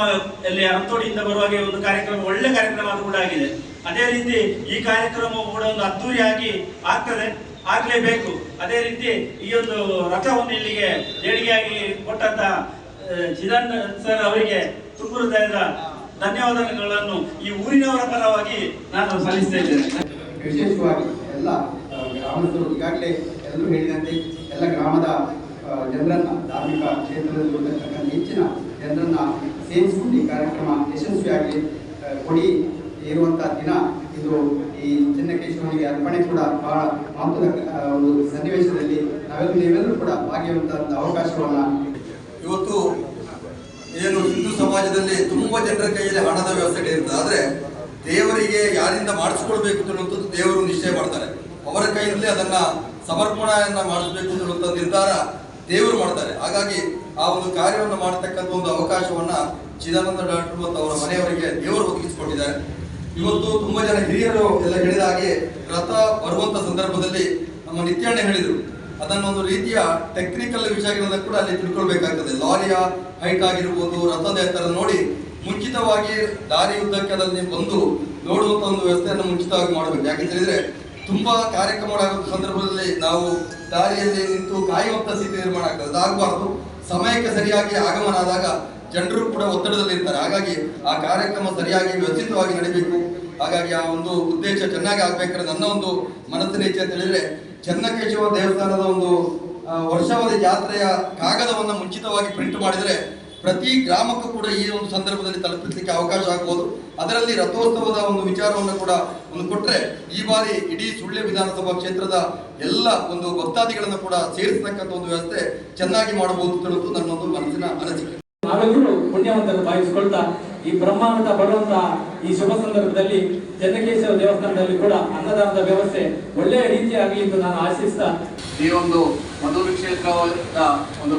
ಅಲ್ಲಿ ಹಂತೋಡಿಯಿಂದ ಬರುವಾಗೆ ಒಂದು ಕಾರ್ಯಕ್ರಮ ಒಳ್ಳೆ ಕಾರ್ಯಕ್ರಮ ಅದು ಕೂಡ ಆಗಿದೆ. ಅದೇ ರೀತಿ ಈ ಕಾರ್ಯಕ್ರಮ ಕೂಡ ಒಂದು ಅದ್ದೂರಿಯಾಗಿ ಆಗ್ತದೆ, ಆಗ್ಲೇಬೇಕು. ಅದೇ ರೀತಿ ಈ ಒಂದು ರಥವನ್ನು ಇಲ್ಲಿಗೆ ದೇಣಿಗೆಯಾಗಿ ಕೊಟ್ಟಂತ ಚಿದಾನಂದ ಸರ್ ಅವರಿಗೆ ತುಂಬ ಹೃದಯದ ಧನ್ಯವಾದಗಳನ್ನು ಈ ಊರಿನವರ ಪರವಾಗಿ ನಾನು ಸಲ್ಲಿಸ್ತಾ ಇದ್ದೇನೆ. ವಿಶೇಷವಾಗಿ ಎಲ್ಲ ಗ್ರಾಮಸ್ಥರು ಈಗಾಗಲೇ ಎಲ್ಲರೂ ಹೇಳಿದಂತೆ ಎಲ್ಲ ಗ್ರಾಮದ ಜನರನ್ನ ಧಾರ್ಮಿಕ ಕ್ಷೇತ್ರದಲ್ಲಿ ಹೆಚ್ಚಿನ ಜನರನ್ನ ಸೇರಿಸಿಕೊಂಡು ಈ ಕಾರ್ಯಕ್ರಮ ಯಶಸ್ವಿಯಾಗಿ ಕೊಡಿ ಇರುವಂಥ ದಿನ ಇದು. ಈ ಚೆನ್ನಕೇಶವನಿಗೆ ಅರ್ಪಣೆ ಕೂಡ ಬಹಳ ಮಹತ್ವದ ಒಂದು ಸನ್ನಿವೇಶದಲ್ಲಿ ನೀವೆಲ್ಲರೂ ಕೂಡ ಭಾಗಿಯಾಗುವಂಥ ಅವಕಾಶವನ್ನು ಇವತ್ತು ಏನು ಹಿಂದೂ ಸಮಾಜದಲ್ಲಿ ತುಂಬಾ ಜನರ ಕೈಯಲ್ಲಿ ಹಣದ ವ್ಯವಸ್ಥೆಗಳಿರ್ತದೆ. ಆದರೆ ದೇವರಿಗೆ ಯಾರಿಂದ ಮಾಡಿಸ್ಕೊಳ್ಬೇಕು ಅನ್ನುವಂಥದ್ದು ದೇವರು ನಿಶ್ಚಯ ಮಾಡ್ತಾರೆ. ಅವರ ಕೈಯಿಂದಲೇ ಅದನ್ನ ಸಮರ್ಪಣೆಯನ್ನ ಮಾಡಿಸ್ಬೇಕು ಅನ್ನುವಂಥ ನಿರ್ಧಾರ ದೇವರು ಮಾಡ್ತಾರೆ. ಹಾಗಾಗಿ ಆ ಒಂದು ಕಾರ್ಯವನ್ನು ಮಾಡತಕ್ಕಂಥ ಒಂದು ಅವಕಾಶವನ್ನ ಚಿದಾನಂದ ಡಾಕ್ಟರ್ ಮತ್ತು ಅವರ ಮನೆಯವರಿಗೆ ದೇವರು ಒದಗಿಸಿಕೊಟ್ಟಿದ್ದಾರೆ. ಇವತ್ತು ತುಂಬಾ ಜನ ಹಿರಿಯರು ಎಲ್ಲ ಹೇಳಿದ ಹಾಗೆ ರಥ ಬರುವಂತ ಸಂದರ್ಭದಲ್ಲಿ ನಮ್ಮ ನಿತ್ಯಾಣ್ಣ ಹೇಳಿದರು, ಅದನ್ನೊಂದು ರೀತಿಯ ಟೆಕ್ನಿಕಲ್ ವಿಷಯಗಳನ್ನ ಕೂಡ ಅಲ್ಲಿ ತಿಳ್ಕೊಳ್ಬೇಕಾಗ್ತದೆ. ಲಾರಿಯ ಹೈಟ್ ಆಗಿರ್ಬೋದು, ರಥದ ಎತ್ತರ ನೋಡಿ ಮುಂಚಿತವಾಗಿ ದಾರಿ ಉದ್ದಕ್ಕೆ ಅದರಲ್ಲಿ ಬಂದು ನೋಡುವಂತ ಒಂದು ವ್ಯವಸ್ಥೆಯನ್ನು ಮುಂಚಿತವಾಗಿ ಮಾಡಬೇಕು. ಯಾಕಂತ ಹೇಳಿದ್ರೆ ತುಂಬಾ ಕಾರ್ಯಕ್ರಮಗಳಾಗುವ ಸಂದರ್ಭದಲ್ಲಿ ನಾವು ದಾರಿಯಲ್ಲಿ ನಿಂತು ಕಾಯುವಂತ ಸ್ಥಿತಿ ನಿರ್ಮಾಣ ಆಗ್ತದೆ. ಅದಾಗಬಾರ್ದು. ಸಮಯಕ್ಕೆ ಸರಿಯಾಗಿ ಆಗಮನ ಆದಾಗ ಜನರು ಕೂಡ ಒತ್ತಡದಲ್ಲಿ ಇರ್ತಾರೆ. ಹಾಗಾಗಿ ಆ ಕಾರ್ಯಕ್ರಮ ಸರಿಯಾಗಿ ವ್ಯವಸ್ಥಿತವಾಗಿ ನಡೀಬೇಕು. ಹಾಗಾಗಿ ಆ ಒಂದು ಉದ್ದೇಶ ಚೆನ್ನಾಗಿ ಆಗ್ಬೇಕಾದ್ರೆ ನನ್ನ ಒಂದು ಮನಸ್ಸಿನ ಇಚ್ಛೆ ಅಂತ ಹೇಳಿದ್ರೆ ಚೆನ್ನಕೇಶವ ದೇವಸ್ಥಾನದ ಒಂದು ವರ್ಷಾವಧಿ ಜಾತ್ರೆಯ ಕಾಗದವನ್ನು ಮುಂಚಿತವಾಗಿ ಪ್ರಿಂಟ್ ಮಾಡಿದರೆ ಪ್ರತಿ ಗ್ರಾಮಕ್ಕೂ ಕೂಡ ಈ ಒಂದು ಸಂದರ್ಭದಲ್ಲಿ ತಲುಪಿಸಲಿಕ್ಕೆ ಅವಕಾಶ ಆಗ್ಬೋದು. ಅದರಲ್ಲಿ ರಥೋತ್ಸವದ ಒಂದು ವಿಚಾರವನ್ನು ಕೂಡ ಒಂದು ಕೊಟ್ಟರೆ ಈ ಬಾರಿ ಇಡೀ ಸುಳ್ಯ ವಿಧಾನಸಭಾ ಕ್ಷೇತ್ರದ ಎಲ್ಲ ಒಂದು ಭಕ್ತಾದಿಗಳನ್ನು ಕೂಡ ಸೇರಿಸತಕ್ಕಂಥ ಒಂದು ವ್ಯವಸ್ಥೆ ಚೆನ್ನಾಗಿ ಮಾಡಬಹುದು ತಿಳಿದು ನನ್ನೊಂದು ಮನಸ್ಸಿನ ಅನಿಸಿಕೆ. ನಾವೆಲ್ಲರೂ ಪುಣ್ಯವಂತರು ಭಾವಿಸಿಕೊಳ್ತಾ ಈ ಬ್ರಹ್ಮಾಂಡ ಬರುವಂತಹ ಈ ಶುಭ ಸಂದರ್ಭದಲ್ಲಿ ಚೆನ್ನಕೇಶವ ದೇವಸ್ಥಾನದಲ್ಲಿ ಕೂಡ ಅನ್ನದಾನದ ವ್ಯವಸ್ಥೆ ಒಳ್ಳೆಯ ರೀತಿಯಾಗಲಿ ಎಂದು ನಾನು ಆಶಿಸ್ತಾ ಈ ಒಂದು ಮಧುರ ಕ್ಷೇತ್ರದ ಒಂದು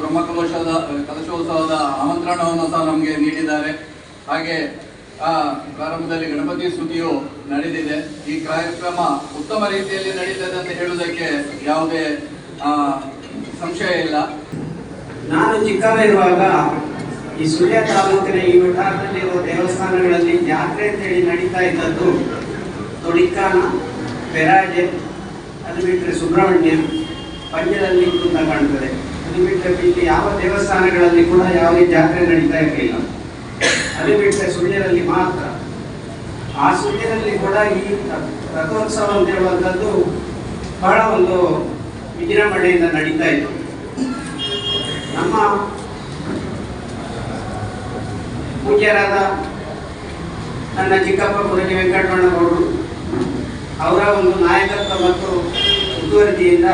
ಕಲಶೋತ್ಸವದ ಆಮಂತ್ರಣವನ್ನು ಸಹ ನಮಗೆ ನೀಡಿದ್ದಾರೆ. ಹಾಗೆ ಆ ಪ್ರಾರಂಭದಲ್ಲಿ ಗಣಪತಿ ಸ್ತುತಿಯು ನಡೆದಿದೆ. ಈ ಕಾರ್ಯಕ್ರಮ ಉತ್ತಮ ರೀತಿಯಲ್ಲಿ ನಡೀತದೆ ಅಂತ ಹೇಳುವುದಕ್ಕೆ ಯಾವುದೇ ಸಂಶಯ ಇಲ್ಲ. ನಾನು ಚಿಕ್ಕವರಿರುವಾಗ ಈ ಸುಳ್ಯ ತಾಲೂಕಿನ ಈ ವಠಾರದಲ್ಲಿರುವ ದೇವಸ್ಥಾನಗಳಲ್ಲಿ ಜಾತ್ರೆ ಅಂತೇಳಿ ನಡೀತಾ ಇದ್ದದ್ದು ತೊಡಿಕಾನ, ಪೆರಾಜೆ, ಅದು ಬಿಟ್ಟರೆ ಸುಬ್ರಹ್ಮಣ್ಯ, ಪಂಜದಲ್ಲಿ ಅಂತ ಕಾಣ್ತದೆ. ಅದು ಬಿಟ್ಟರೆ ಇಲ್ಲಿ ಯಾವ ದೇವಸ್ಥಾನಗಳಲ್ಲಿ ಕೂಡ ಯಾವುದೇ ಜಾತ್ರೆ ನಡೀತಾ ಇರಲಿಲ್ಲ. ಅದು ಬಿಟ್ಟರೆ ಸುಳ್ಯದಲ್ಲಿ ಮಾತ್ರ. ಆ ಸುಳ್ಯದಲ್ಲಿ ಕೂಡ ಈ ರಥೋತ್ಸವ ಅಂತ ಹೇಳುವಂಥದ್ದು ಬಹಳ ಒಂದು ವಿಜೃಂಭಣೆಯಿಂದ ನಡೀತಾ ಇತ್ತು. ನಮ್ಮ ಪೂಜ್ಯರಾದ ನನ್ನ ಚಿಕ್ಕಪ್ಪ ಪುರಜಿ ವೆಂಕಟರಮಣಗೌಡರು ಅವರ ಒಂದು ನಾಯಕತ್ವ ಮತ್ತು ಮುತುವರ್ಜಿಯಿಂದ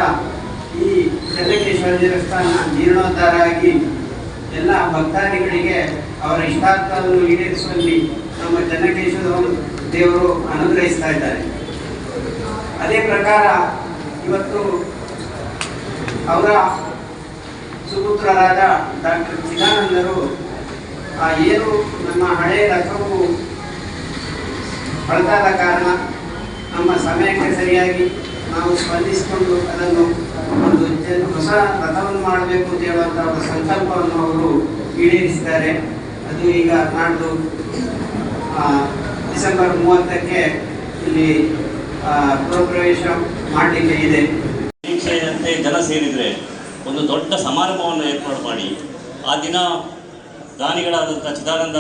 ಈ ಚೆನ್ನಕೇಶವ ದೇವಸ್ಥಾನ ಜೀರ್ಣೋದ್ಧಾರ ಆಗಿ ಎಲ್ಲ ಭಕ್ತಾದಿಗಳಿಗೆ ಅವರ ಇಷ್ಟಾರ್ಥವನ್ನು ಈಡೇರಿಸುವಲ್ಲಿ ನಮ್ಮ ಚೆನ್ನಕೇಶವ ದೇವರು ಅನುಗ್ರಹಿಸ್ತಾ ಇದ್ದಾರೆ. ಅದೇ ಪ್ರಕಾರ ಇವತ್ತು ಅವರ ಸುಪುತ್ರರಾದ ಡಾಕ್ಟರ್ ಚಿದಾನಂದರು ಏನು ನಮ್ಮ ಹಳೆಯ ರಥವು ಹೊರತಾದ ಕಾರಣ ನಮ್ಮ ಸಮಯಕ್ಕೆ ಸರಿಯಾಗಿ ನಾವು ಸ್ಪಂದಿಸಿಕೊಂಡು ಅದನ್ನು ಒಂದು ಹೊಸ ರಥವನ್ನು ಮಾಡಬೇಕು ಅಂತ ಹೇಳುವಂಥ ಒಂದು ಸಂಕಲ್ಪವನ್ನು ಅವರು ಈಡೇರಿಸಿದ್ದಾರೆ. ಅದು ಈಗ ನಾಡ್ದು ಡಿಸೆಂಬರ್ 30ಕ್ಕೆ ಇಲ್ಲಿ ಗೃಹಪ್ರವೇಶ ಮಾಡಲಿಕ್ಕೆ ಇದೆ. ನಿರೀಕ್ಷೆಯಂತೆ ಜನ ಸೇರಿದರೆ ಒಂದು ದೊಡ್ಡ ಸಮಾರಂಭವನ್ನು ಏರ್ಪಾಡು ಮಾಡಿ ಆ ದಿನ ದಾನಿಗಳಾದಂಥ ಚಿದಾನಂದ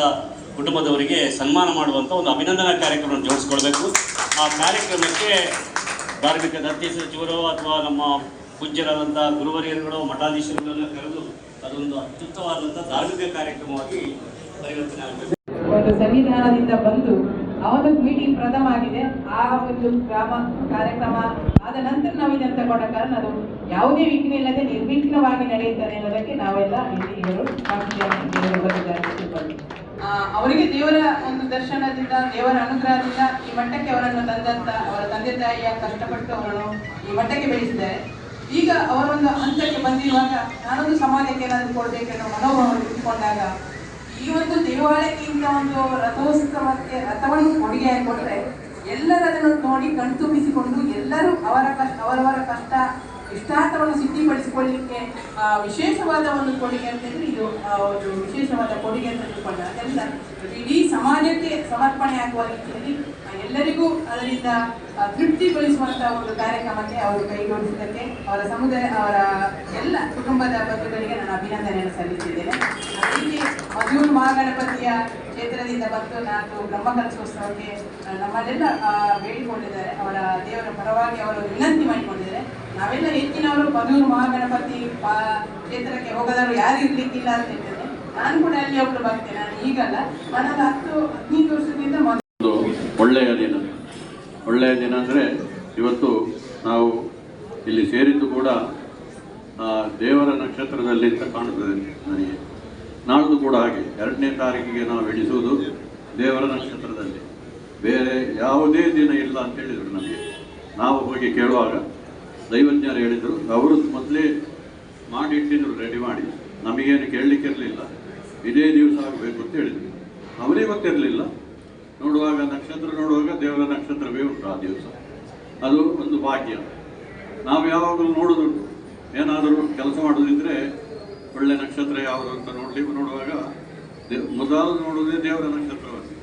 ಕುಟುಂಬದವರಿಗೆ ಸನ್ಮಾನ ಮಾಡುವಂಥ ಒಂದು ಅಭಿನಂದನಾ ಕಾರ್ಯಕ್ರಮವನ್ನು ಜೋಡಿಸ್ಕೊಳ್ಬೇಕು. ಆ ಕಾರ್ಯಕ್ರಮಕ್ಕೆ ಧಾರ್ಮಿಕ ದತ್ತಿ ಸಚಿವರು ಅಥವಾ ನಮ್ಮ ಪೂಜ್ಯರಾದಂಥ ಗುರುವರಿಯರುಗಳು ಮಠಾಧೀಶರುಗಳೆಲ್ಲ ಕರೆದು ಅದೊಂದು ಅತ್ಯುತ್ತಮವಾದಂಥ ಧಾರ್ಮಿಕ ಕಾರ್ಯಕ್ರಮವಾಗಿ ಪರಿವರ್ತನೆ ಆಗಬೇಕು. ಒಂದು ಸಂವಿಧಾನದಿಂದ ಬಂದು ಅವತ್ತು ಮೀಟಿಂಗ್ ಪ್ರಥಮ ಆಗಿದೆ. ಆ ಒಂದು ಗ್ರಾಮ ಕಾರ್ಯಕ್ರಮ ಆದ ನಂತರ ನಾವು ಇದನ್ನು ತಗೊಂಡ ಕಾರಣ ಅದು ಯಾವುದೇ ವಿಘ್ನ ಇಲ್ಲದೆ ನಿರ್ವಿಘ್ನವಾಗಿ ನಡೆಯುತ್ತದೆ ಅನ್ನೋದಕ್ಕೆ ನಾವೆಲ್ಲ ಇಲ್ಲಿ ಇವರು ಅವರಿಗೆ ದೇವರ ಒಂದು ದರ್ಶನದಿಂದ, ದೇವರ ಅನುಗ್ರಹದಿಂದ ಈ ಮಟ್ಟಕ್ಕೆ ಅವರನ್ನು ತಂದಂತ ಅವರ ತಂದೆ ತಾಯಿಯ ಕಷ್ಟಪಟ್ಟು ಅವರನ್ನು ಈ ಮಟ್ಟಕ್ಕೆ ಬೆಳೆಸಿದ್ದಾರೆ. ಈಗ ಅವರೊಂದು ಹಂತಕ್ಕೆ ಬಂದಿರುವಾಗ ನಾನೊಂದು ಸಮಾಜಕ್ಕೆ ಏನಾದರೂ ಕೊಡಬೇಕೆನ್ನೋ ಮನೋಭಾವವನ್ನು ಇಟ್ಟುಕೊಂಡಾಗ ಈ ಒಂದು ದೇವಾಲಯಕ್ಕಿಂತ ಒಂದು ರಥೋತ್ಸವಕ್ಕೆ ರಥವನ್ನು ಕೊಡುಗೆಯಾಗಿ ಕೊಟ್ಟರೆ ಎಲ್ಲರೂ ಅದನ್ನು ನೋಡಿ ಕಣ್ತುಂಬಿಸಿಕೊಂಡು ಎಲ್ಲರೂ ಅವರವರ ಕಷ್ಟ ಇಷ್ಟಾರ್ಥವನ್ನು ಸಿದ್ಧಿಪಡಿಸಿಕೊಳ್ಳಲಿಕ್ಕೆ ವಿಶೇಷವಾದ ಒಂದು ಕೊಡುಗೆ ಅಂತಂದ್ರೆ ಇದು ಒಂದು ವಿಶೇಷವಾದ ಕೊಡುಗೆ ಅಂತ ತಿಳ್ಕೊಂಡ್ರೆ ಅದರಿಂದ ಇಡೀ ಸಮಾಜಕ್ಕೆ ಸಮರ್ಪಣೆ ಆಗುವ ರೀತಿಯಲ್ಲಿ ಎಲ್ಲರಿಗೂ ಅದರಿಂದ ತೃಪ್ತಿಗೊಳಿಸುವಂತಹ ಒಂದು ಕಾರ್ಯಕ್ರಮಕ್ಕೆ ಅವರು ಕೈಗೊಳಿಸಿದ್ದಕ್ಕೆ ಅವರ ಸಮುದಾಯ ಅವರ ಎಲ್ಲ ಕುಟುಂಬದ ಬಂಧುಗಳಿಗೆ ನಾನು ಅಭಿನಂದನೆಯನ್ನು ಸಲ್ಲಿಸಿದ್ದೇನೆ. ಅದಕ್ಕೆ ಮಧೂರು ಮಹಾಗಣಪತಿಯ ಕ್ಷೇತ್ರದಿಂದ ಬಂದು ನಾನು ಬ್ರಹ್ಮಕಲಶೋತ್ಸವಕ್ಕೆ ನಮ್ಮಲ್ಲೆಲ್ಲ ಬೇಡಿಕೊಂಡಿದ್ದಾರೆ. ಅವರ ದೇವರ ಪರವಾಗಿ ಅವರು ವಿನಂತಿ ಮಾಡಿಕೊಂಡಿದ್ದಾರೆ. ನಾವೆಲ್ಲ ಹೆಚ್ಚಿನವರು ಮಧೂರು ಮಹಾಗಣಪತಿ ಕ್ಷೇತ್ರಕ್ಕೆ ಹೋಗದವರು ಯಾರು ಇರ್ಲಿಕ್ಕಿಲ್ಲ ಅಂತ ಹೇಳ್ತೇನೆ. ನಾನು ಕೂಡ ಅಲ್ಲಿ ಒಬ್ರು ಬರ್ತೇನೆ. ನಾನು ಈಗಲ್ಲ, ನಾನು 10-15 ವರ್ಷದಿಂದ ಒಳ್ಳೆಯ ದಿನ ಅಂದರೆ ಇವತ್ತು ನಾವು ಇಲ್ಲಿ ಸೇರಿದ್ದು ಕೂಡ ದೇವರ ನಕ್ಷತ್ರದಲ್ಲಿ ಅಂತ ಕಾಣುತ್ತದೆ ನನಗೆ. ನಾಳ್ದು ಕೂಡ ಹಾಗೆ 2ನೇ ತಾರೀಕಿಗೆ ನಾವು ಎಣಿಸುವುದು ದೇವರ ನಕ್ಷತ್ರದಲ್ಲಿ, ಬೇರೆ ಯಾವುದೇ ದಿನ ಇಲ್ಲ ಅಂತ ಹೇಳಿದರು ನಮಗೆ. ನಾವು ಹೋಗಿ ಕೇಳುವಾಗ ದೈವಜ್ಞರು ಹೇಳಿದರು, ಅವರು ಮೊದಲೇ ಮಾಡಿಟ್ಟಿದ್ರು ರೆಡಿ ಮಾಡಿ, ನಮಗೇನು ಕೇಳಲಿಕ್ಕಿರಲಿಲ್ಲ, ಇದೇ ದಿವಸ ಆಗಬೇಕು ಅಂತ ಹೇಳಿದರು. ಅವರೇ ಗೊತ್ತಿರಲಿಲ್ಲ. ನೋಡುವಾಗ ನಕ್ಷತ್ರ ನೋಡುವಾಗ ದೇವರ ನಕ್ಷತ್ರವೇ ಉಂಟು ಆ ದಿವಸ. ಅದು ಒಂದು ಭಾಗ್ಯ. ನಾವು ಯಾವಾಗಲೂ ನೋಡೋದುಂಟು, ಏನಾದರೂ ಕೆಲಸ ಮಾಡೋದಿದ್ರೆ ಒಳ್ಳೆ ನಕ್ಷತ್ರ ಯಾವುದು ಅಂತ ನೋಡುವಾಗ ಮೊದಲು ನೋಡೋದೇ ದೇವರ ನಕ್ಷತ್ರವನ್ನು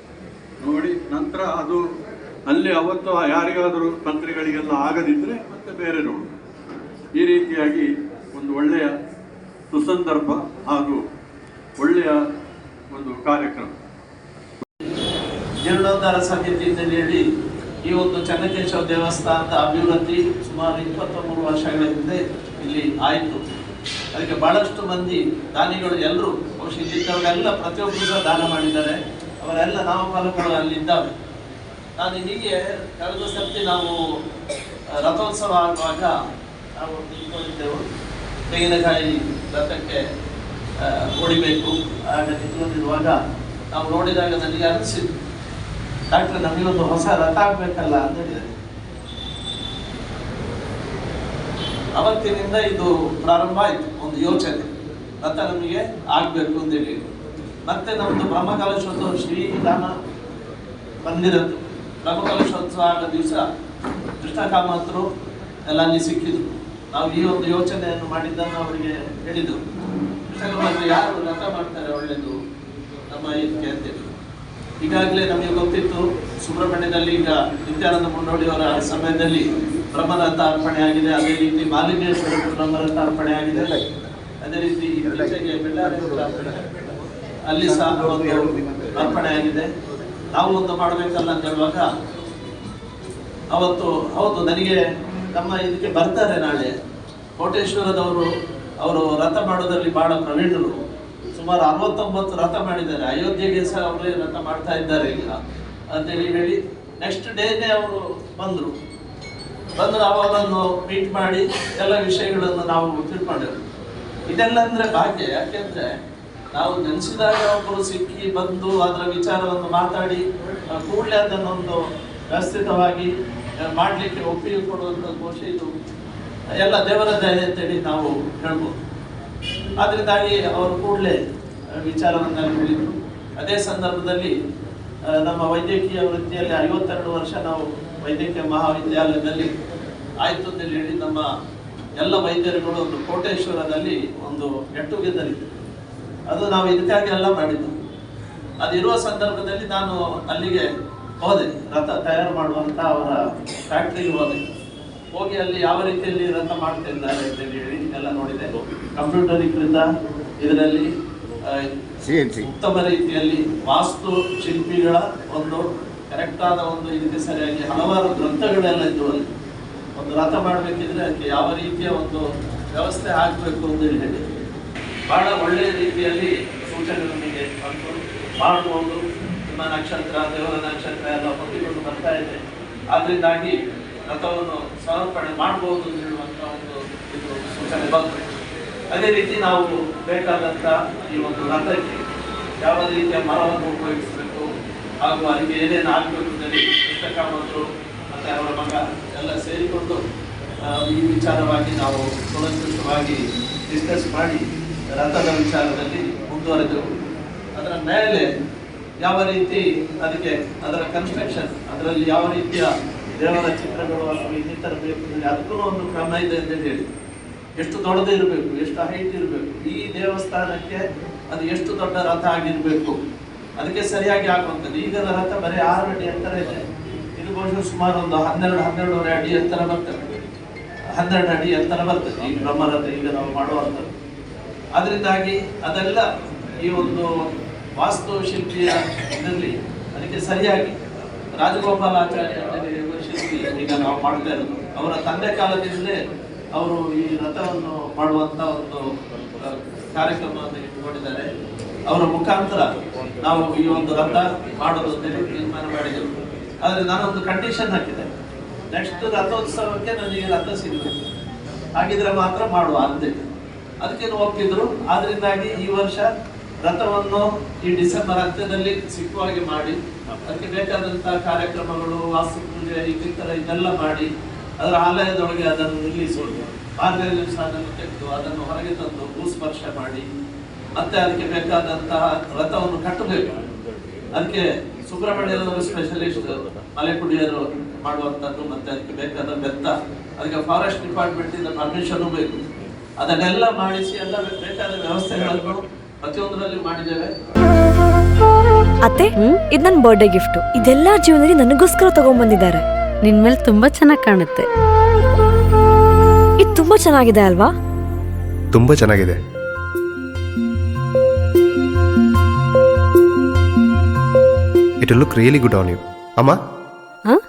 ನೋಡಿ, ನಂತರ ಅದು ಅಲ್ಲಿ ಅವತ್ತು ಯಾರಿಗಾದರೂ ತಂತ್ರಿಗಳಿಗೆಲ್ಲ ಆಗದಿದ್ದರೆ ಮತ್ತೆ ಬೇರೆ ನೋಡು. ಈ ರೀತಿಯಾಗಿ ಒಂದು ಒಳ್ಳೆಯ ಸುಸಂದರ್ಭ ಹಾಗೂ ಒಳ್ಳೆಯ ಒಂದು ಕಾರ್ಯಕ್ರಮ. ಜೀರ್ಣೋದ್ಧಾರ ಸಮಿತಿಯಿಂದ ಹೇಳಿ ಈ ಒಂದು ಚನ್ನಕೇಶವ ದೇವಸ್ಥಾನದ ಅಭಿವೃದ್ಧಿ ಸುಮಾರು 23 ವರ್ಷಗಳ ಹಿಂದೆ ಇಲ್ಲಿ ಆಯಿತು. ಅದಕ್ಕೆ ಬಹಳಷ್ಟು ಮಂದಿ ದಾನಿಗಳು ಎಲ್ಲರೂ ಬಹುಶಃ ಇಲ್ಲಿದ್ದವರೆಲ್ಲ ಪ್ರತಿಯೊಬ್ಬರು ಸಹ ದಾನ ಮಾಡಿದ್ದಾರೆ. ಅವರೆಲ್ಲ ನಾಮಫಲಕಗಳು ಅಲ್ಲಿದ್ದಾವೆ. ನಾನು ಹೀಗೆ ಕಳೆದ ಸರ್ತಿ ನಾವು ರಥೋತ್ಸವ ಆಗುವಾಗ ನಾವು ನಿಂತ್ಕೊಂಡಿದ್ದೆವು. ತೆಂಗಿನಕಾಯಿ ರಥಕ್ಕೆ ಹೊಡಿಬೇಕು. ಆಗ ನಿಂತ್ಕೊಂಡಿರುವಾಗ ನಾವು ನೋಡಿದಾಗ ನನಗೆ ಅನಿಸಿದ್ದು, ಡಾಕ್ಟರ್ ನಮಗೊಂದು ಹೊಸ ರಥ ಆಗಬೇಕಲ್ಲ ಅಂತ ಹೇಳಿದ್ದಾರೆ. ಅವತ್ತಿನಿಂದ ಇದು ಪ್ರಾರಂಭ ಆಯಿತು, ಒಂದು ಯೋಚನೆ, ರಥ ನಮಗೆ ಆಗಬೇಕು ಅಂತೇಳಿ. ಮತ್ತೆ ನಮ್ಮದು ಬ್ರಹ್ಮಕಲಶೋತ್ಸವ ಶ್ರೀರಾಮ ಮಂದಿರದ್ದು ಬ್ರಹ್ಮಕಲಶೋತ್ಸವ ಆದ ದಿವಸ ಕೃಷ್ಣಕಾಮಂತರು ಎಲ್ಲ ಅಲ್ಲಿ ಸಿಕ್ಕಿದ್ರು. ನಾವು ಈ ಒಂದು ಯೋಚನೆಯನ್ನು ಮಾಡಿದ್ದನ್ನು ಅವರಿಗೆ ಹೇಳಿದರು. ಕೃಷ್ಣಕಾಮಂತರು ಯಾರು ರಥ ಮಾಡ್ತಾರೆ ಒಳ್ಳೆಯದು ನಮ್ಮ ಇದಕ್ಕೆ ಅಂತೇಳಿ. ಈಗಾಗಲೇ ನಮಗೆ ಗೊತ್ತಿತ್ತು, ಸುಬ್ರಹ್ಮಣ್ಯದಲ್ಲಿ ಈಗ ನಿತ್ಯಾನಂದ ಮುನ್ನೋಡಿಯವರ ಸಮಯದಲ್ಲಿ ಬ್ರಹ್ಮರಥ ಅರ್ಪಣೆ ಆಗಿದೆ. ಅದೇ ರೀತಿ ಮಾಲಿಂಗೇಶ್ವರಕ್ಕೆ ಬ್ರಹ್ಮರಥ ಅರ್ಪಣೆ ಆಗಿದೆ. ಅದೇ ರೀತಿ ಇತ್ತೀಚೆಗೆ ಅಲ್ಲಿ ಸಹ ಒಂದು ಅರ್ಪಣೆ ಆಗಿದೆ. ನಾವು ಒಂದು ಮಾಡಬೇಕಲ್ಲ ಅಂತ ಹೇಳುವಾಗ ಅವತ್ತು ಹೌದು, ನನಗೆ ನಮ್ಮ ಇದಕ್ಕೆ ಬರ್ತಾರೆ ನಾಳೆ ಕೋಟೇಶ್ವರದವರು, ಅವರು ರಥ ಮಾಡೋದ್ರಲ್ಲಿ ಬಹಳ ಪ್ರವೀಣರು. ಸುಮಾರು 69 ರಥ ಮಾಡಿದ್ದಾರೆ. ಅಯೋಧ್ಯೆಗೆ ಸಹ ಅವರೇ ರಥ ಮಾಡ್ತಾ ಇದ್ದಾರೆ ಈಗ ಅಂತೇಳಿ ಹೇಳಿ ನೆಕ್ಸ್ಟ್ ಡೇನೇ ಅವರು ಬಂದರು. ಅವರನ್ನು ಮೀಟ್ ಮಾಡಿ ಎಲ್ಲ ವಿಷಯಗಳನ್ನು ನಾವು ತಿಳ್ಕೊಂಡೆವು. ಇದೆಲ್ಲ ಅಂದರೆ ಭಾಗ್ಯ. ಯಾಕೆಂದರೆ ನಾವು ನೆನೆಸಿದಾಗ ಒಬ್ಬರು ಸಿಕ್ಕಿ ಬಂದು ಅದರ ವಿಚಾರವನ್ನು ಮಾತಾಡಿ ಕೂಡಲೇ ಅದನ್ನೊಂದು ವ್ಯವಸ್ಥಿತವಾಗಿ ಮಾಡಲಿಕ್ಕೆ ಒಪ್ಪಿಗೆ ಕೊಡುವಂಥ ಘೋಷ ಇದು ಎಲ್ಲ ದೇವರ ದಯೆ ಅಂತೇಳಿ ನಾವು ಹೇಳ್ಬೋದು. ಆದ್ರಿಂದಾಗಿ ಅವರು ಕೂಡಲೇ ವಿಚಾರವನ್ನು ಹೇಳಿದರು. ಅದೇ ಸಂದರ್ಭದಲ್ಲಿ ನಮ್ಮ ವೈದ್ಯಕೀಯ ವೃತ್ತಿಯಲ್ಲಿ 52 ವರ್ಷ ನಾವು ವೈದ್ಯಕೀಯ ಮಹಾವಿದ್ಯಾಲಯದಲ್ಲಿ ಆಯಿತು ಅಂತೇಳಿ ಹೇಳಿ ನಮ್ಮ ಎಲ್ಲ ವೈದ್ಯರುಗಳು ಒಂದು ಕೋಟೇಶ್ವರದಲ್ಲಿ ಒಂದು ಗೆಟ್ ಟುಗೆದರ್ ಇತ್ತು. ಅದು ನಾವು ಇದಕ್ಕಾಗಿ ಎಲ್ಲ ಮಾಡಿದ್ದು. ಅದಿರುವ ಸಂದರ್ಭದಲ್ಲಿ ನಾನು ಅಲ್ಲಿಗೆ ಹೋದೆ, ರಥ ತಯಾರು ಮಾಡುವಂಥ ಅವರ ಫ್ಯಾಕ್ಟ್ರಿಗೆ ಹೋಗಿ ಅಲ್ಲಿ ಯಾವ ರೀತಿಯಲ್ಲಿ ರಥ ಮಾಡ್ತಾ ಇದ್ದಾರೆ ಅಂತೇಳಿ ಹೇಳಿ ಎಲ್ಲ ನೋಡಿದೆ. ಕಂಪ್ಯೂಟರೀಕೃತ ಇದರಲ್ಲಿ ಉತ್ತಮ ರೀತಿಯಲ್ಲಿ ವಾಸ್ತು ಶಿಲ್ಪಿಗಳ ಒಂದು ಕರೆಕ್ಟ್ ಆದ ಒಂದು ಇದಕ್ಕೆ ಸರಿಯಾಗಿ ಹಲವಾರು ಗ್ರಂಥಗಳೆಲ್ಲ ಇದ್ದುವಲ್ಲಿ ಒಂದು ರಥ ಮಾಡಬೇಕಿದ್ರೆ ಅದಕ್ಕೆ ಯಾವ ರೀತಿಯ ಒಂದು ವ್ಯವಸ್ಥೆ ಆಗಬೇಕು ಅಂತ ಹೇಳಿ ಬಹಳ ಒಳ್ಳೆಯ ರೀತಿಯಲ್ಲಿ ಸೂಚನೆ ನಮಗೆ ಬಂತು. ಮಾಡಬಹುದು, ನಿಮ್ಮ ನಕ್ಷತ್ರ ದೇವರ ನಕ್ಷತ್ರ ಎಲ್ಲ ಹೊಂದಿಕೊಂಡು ಬರ್ತಾ ಇದೆ, ಆದ್ರಿಂದಾಗಿ ರಥವನ್ನು ಸಮರ್ಪಣೆ ಮಾಡಬಹುದು ಅಂತ ಹೇಳುವಂತ ಒಂದು ಇದು ಸೂಚನೆ ಬಂತು. ಅದೇ ರೀತಿ ನಾವು ಬೇಕಾದಂತ ಈ ಒಂದು ರಥಕ್ಕೆ ಯಾವ ರೀತಿಯ ಮರವನ್ನು ಉಪಯೋಗಿಸಬೇಕು ಹಾಗೂ ಅದಕ್ಕೆ ಏನೇನು ಆಗಬೇಕು ಅಂತೇಳಿ ಕೃಷ್ಣಕಾಮಂತರು ಮತ್ತೆ ಅವರ ಮಗ ಎಲ್ಲ ಸೇರಿಕೊಂಡು ಈ ವಿಚಾರವಾಗಿ ನಾವು ಕೂಲಂಕಷವಾಗಿ ಡಿಸ್ಕಸ್ ಮಾಡಿ ರಥದ ವಿಚಾರದಲ್ಲಿ ಮುಂದುವರೆದೆವು. ಅದರ ಮೇಲೆ ಯಾವ ರೀತಿ ಅದಕ್ಕೆ ಅದರ ಕನ್ಸ್ಟ್ರಕ್ಷನ್, ಅದರಲ್ಲಿ ಯಾವ ರೀತಿಯ ದೇವರ ಚಿತ್ರಗಳು ಅಥವಾ ಇನ್ನಿತರ ಬೇಕು, ಅದಕ್ಕೂ ಒಂದು ಕ್ರಮ ಇದೆ ಅಂತ ಹೇಳಿ ಎಷ್ಟು ದೊಡ್ಡದು ಇರಬೇಕು, ಎಷ್ಟು ಹೈಟ್ ಇರಬೇಕು, ಈ ದೇವಸ್ಥಾನಕ್ಕೆ ಅದು ಎಷ್ಟು ದೊಡ್ಡ ರಥ ಆಗಿರಬೇಕು, ಅದಕ್ಕೆ ಸರಿಯಾಗಿ ಆಗುವಂಥದ್ದು. ಈಗದ ರಥ ಬರೀ 6 ಅಡಿ ಎತ್ತರ ಇದೆ, ಇದು ಬಹುಶಃ ಸುಮಾರು ಒಂದು 12-12.5 ಅಡಿ ಎತ್ತರ ಬರ್ತದೆ, 12 ಅಡಿ ಎತ್ತರ ಬರ್ತದೆ ಈ ಬ್ರಹ್ಮರಥ ಈಗ ನಾವು ಮಾಡುವಂಥದ್ದು. ಅದರಿಂದಾಗಿ ಅದೆಲ್ಲ ಈ ಒಂದು ವಾಸ್ತುಶಿಲ್ಪಿಯ ಇದರಲ್ಲಿ ಅದಕ್ಕೆ ಸರಿಯಾಗಿ ರಾಜಗೋಪಾಲಾಚಾರ್ಯ ಶಿಲ್ಪಿ ಈಗ ನಾವು ಮಾಡ್ತಾ ಇರೋದು, ಅವರ ತಂದೆ ಕಾಲದಿಂದಲೇ ಅವರು ಈ ರಥವನ್ನು ಮಾಡುವಂತ ಒಂದು ಕಾರ್ಯಕ್ರಮವನ್ನು ಇಟ್ಟುಕೊಂಡಿದ್ದಾರೆ. ಅವರ ಮುಖಾಂತರ ನಾವು ಈ ಒಂದು ರಥ ಮಾಡೋದು ಅಂತೇಳಿ ತೀರ್ಮಾನ ಮಾಡಿದೆವು. ಆದರೆ ನಾನೊಂದು ಕಂಡೀಷನ್ ಹಾಕಿದೆ, ನೆಕ್ಸ್ಟ್ ರಥೋತ್ಸವಕ್ಕೆ ನನಗೆ ರಥ ಸಿಗಬೇಕು, ಹಾಗಿದ್ರೆ ಮಾತ್ರ ಮಾಡುವ ಅಂತೇಳಿ. ಅದಕ್ಕೇನು ಒಪ್ಪಿದ್ರು. ಆದ್ರಿಂದಾಗಿ ಈ ವರ್ಷ ರಥವನ್ನು ಈ ಡಿಸೆಂಬರ್ ಅಂತ್ಯದಲ್ಲಿ ಸಿಕ್ಕುವಾಗೆ ಮಾಡಿ ಅದಕ್ಕೆ ಬೇಕಾದಂತಹ ಕಾರ್ಯಕ್ರಮಗಳು, ವಾಸ್ತು ಪೂಜೆ ಇತರ ಇದೆಲ್ಲ ಮಾಡಿ ಅದರ ಆಲಯದೊಳಗೆ ಅದನ್ನು ನಿಲ್ಲಿಸುವುದು, ಮಾರ್ಗದ ದಿವಸ ಅದನ್ನು ತೆಗೆದು ಅದನ್ನು ಹೊರಗೆ ತಂದು ಭೂಸ್ಪರ್ಶ ಮಾಡಿ ಮತ್ತೆ ಅದಕ್ಕೆ ಬೇಕಾದಂತಹ ರಥವನ್ನು ಕಟ್ಟಬೇಕು. ಅದಕ್ಕೆ ಸುಬ್ರಹ್ಮಣ್ಯದವರು ಸ್ಪೆಷಲಿಸ್ಟ್, ಮಲೆಕುಡಿಯರು ಮಾಡುವಂಥದ್ದು, ಮತ್ತೆ ಅದಕ್ಕೆ ಬೇಕಾದ ಬೆತ್ತ, ಅದಕ್ಕೆ ಫಾರೆಸ್ಟ್ ಡಿಪಾರ್ಟ್ಮೆಂಟ್ ಇಂದ ಪರ್ಮಿಷನ್ ಬೇಕು. ಅದನ್ನೆಲ್ಲ ಮಾಡಿಸಿ ಎಲ್ಲ ಬೇಕಾದ ವ್ಯವಸ್ಥೆಗಳನ್ನು ಪ್ರತಿಯೊಂದರಲ್ಲಿ ಮಾಡಿದ್ದೇವೆ. ಅತ್ತೆ, ಇದು ನನ್ನ ಬರ್ಡೇ ಗಿಫ್ಟ್. ಇದೆಲ್ಲ ಜೀವನದಲ್ಲಿ ನನಗೋಸ್ಕರ ತಗೊಂಡ್ಬಂದಿದ್ದಾರೆ. ನಿನ್ ಮೇಲೆ ತುಂಬಾ ಚೆನ್ನಾಗಿ ಕಾಣುತ್ತೆ. ಇದು ತುಂಬಾ ಚೆನ್ನಾಗಿದೆ ಅಲ್ವಾ? ತುಂಬಾ ಚೆನ್ನಾಗಿದೆ. It will look really good on you. Amma? Huh?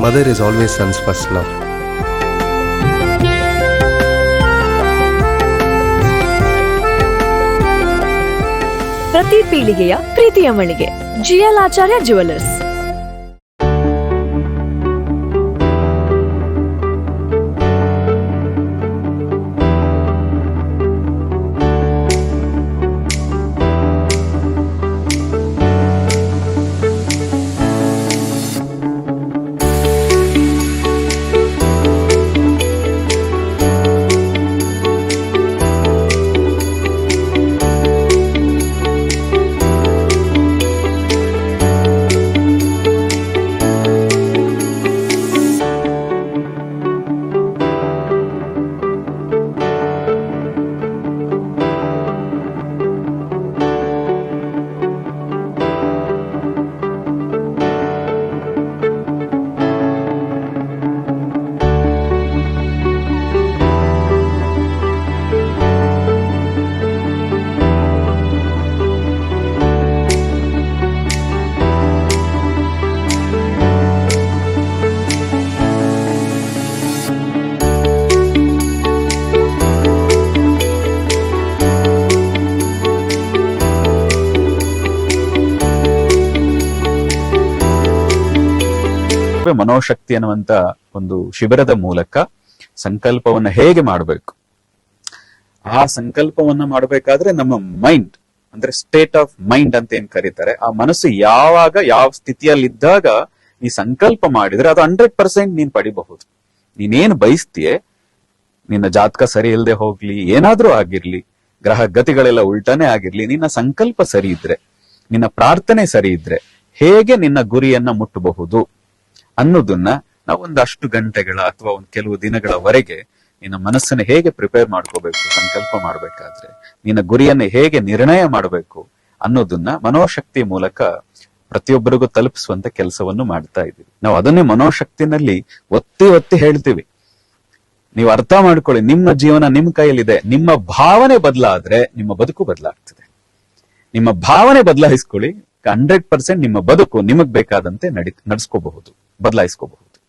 Mother is always son's first love. ಪ್ರತಿ ಪೀಳಿಗೆಯ ಪ್ರೀತಿಯ ಮಳಿಗೆ GL ಆಚಾರ್ಯ ಜುವೆಲ್ಲರ್ಸ್. ಮನೋಶಕ್ತಿ ಅನ್ನುವಂತ ಒಂದು ಶಿಬಿರದ ಮೂಲಕ ಸಂಕಲ್ಪವನ್ನ ಹೇಗೆ ಮಾಡಬೇಕು, ಆ ಸಂಕಲ್ಪವನ್ನ ಮಾಡಬೇಕಾದ್ರೆ ನಮ್ಮ ಮೈಂಡ್ ಅಂದ್ರೆ ಸ್ಟೇಟ್ ಆಫ್ ಮೈಂಡ್ ಅಂತ ಏನ್ ಕರೀತಾರೆ, ಆ ಮನಸ್ಸು ಯಾವಾಗ ಯಾವ ಸ್ಥಿತಿಯಲ್ಲಿದ್ದಾಗ ಈ ಸಂಕಲ್ಪ ಮಾಡಿದ್ರೆ ಅದು 100% ನೀನ್ ಪಡಿಬಹುದು. ನೀನೇನು ಬಯಸ್ತೀಯೇ, ನಿನ್ನ ಜಾತಕ ಸರಿ ಇಲ್ಲದೆ ಹೋಗ್ಲಿ, ಏನಾದ್ರೂ ಆಗಿರ್ಲಿ, ಗ್ರಹ ಗತಿಗಳೆಲ್ಲ ಉಲ್ಟಾನೇ ಆಗಿರ್ಲಿ, ನಿನ್ನ ಸಂಕಲ್ಪ ಸರಿ ಇದ್ರೆ, ನಿನ್ನ ಪ್ರಾರ್ಥನೆ ಸರಿ ಇದ್ರೆ ಹೇಗೆ ನಿನ್ನ ಗುರಿಯನ್ನ ಮುಟ್ಟಬಹುದು ಅನ್ನೋದನ್ನ ನಾವು ಒಂದಷ್ಟು ಗಂಟೆಗಳ ಅಥವಾ ಒಂದು ಕೆಲವು ದಿನಗಳವರೆಗೆ ನಿನ್ನ ಮನಸ್ಸನ್ನ ಹೇಗೆ ಪ್ರಿಪೇರ್ ಮಾಡ್ಕೋಬೇಕು, ಸಂಕಲ್ಪ ಮಾಡ್ಬೇಕಾದ್ರೆ ನಿನ್ನ ಗುರಿಯನ್ನ ಹೇಗೆ ನಿರ್ಣಯ ಮಾಡಬೇಕು ಅನ್ನೋದನ್ನ ಮನೋಶಕ್ತಿ ಮೂಲಕ ಪ್ರತಿಯೊಬ್ಬರಿಗೂ ತಲುಪಿಸುವಂತ ಕೆಲಸವನ್ನು ಮಾಡ್ತಾ ಇದ್ದೀವಿ ನಾವು. ಅದನ್ನೇ ಮನೋಶಕ್ತಿನಲ್ಲಿ ಒತ್ತಿ ಒತ್ತಿ ಹೇಳ್ತೀವಿ. ನೀವು ಅರ್ಥ ಮಾಡ್ಕೊಳ್ಳಿ, ನಿಮ್ಮ ಜೀವನ ನಿಮ್ಮ ಕೈಯಲ್ಲಿದೆ. ನಿಮ್ಮ ಭಾವನೆ ಬದಲಾದ್ರೆ ನಿಮ್ಮ ಬದುಕು ಬದಲಾಗ್ತದೆ. ನಿಮ್ಮ ಭಾವನೆ ಬದಲಾಯಿಸ್ಕೊಳ್ಳಿ, 100% ನಿಮ್ಮ ಬದುಕು ನಿಮಗ್ ಬೇಕಾದಂತೆ ನಡೆಸ್ಕೋಬಹುದು, ಬದಲಾಯಿಸ್ಕೋಬಹುದು.